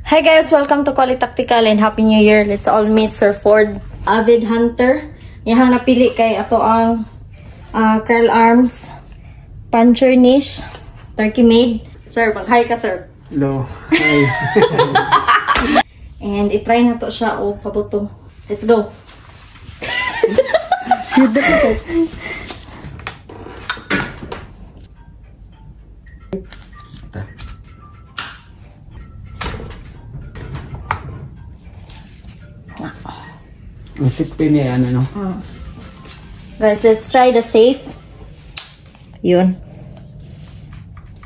Hi guys, welcome to Quali Tactical and Happy New Year. Let's all meet Sir Ford, avid hunter. Yahang napili kay ato ang Krall Arms puncher niche turkey made. Sir, mag-hi ka sir. Hello. Hi. And itry na to siya o pabuto. Let's go. Masip ni ano. Guys, let's try the safe. Yun.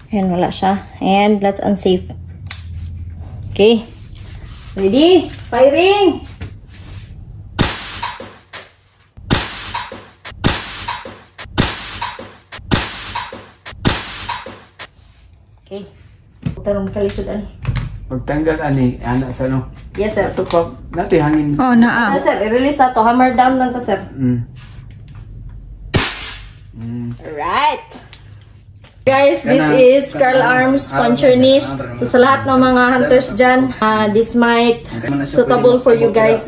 Ayan, wala siya. And let's unsafe. Okay. Ready? Firing! Okay. Tarong kalisod ani. Pagtanggal ani, anak sa no. Yes, sir. Tukok. Nato hangin. Oh, naa. Sir, i-release na to. Hammer down lang to, sir. Alright. Guys, this is Krall Arms puncher niche. So sa lahat ng mga hunters dyan, this might suitable for you guys.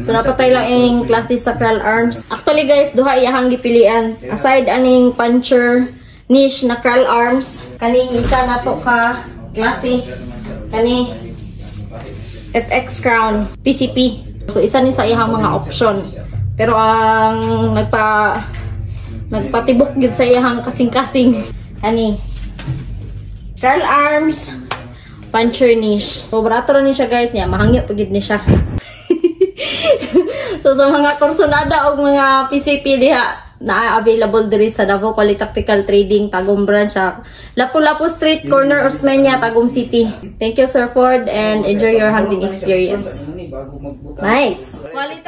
So napatay lang yung klase sa Krall Arms. Actually guys, duha iyahang gipilian. Aside aning puncher niche na Krall Arms, kaning isa na to ka klase. Kani FX Crown PCP. So isa ni sa iyang mga option. Pero ang nagpatibok gid sa iyang kasing-kasing ani Krall Arms puncher niche. So barato ra ni siya guys niya, mahangyo pagid ni siya. So sa mga kursunada o mga PCP diha na available diri sa Davao Quali Tactical Trading, Tagum branch sa Lapu-Lapu Street, corner Osmeña, Tagum City. Thank you Sir Ford and enjoy your hunting experience. Nice. Quali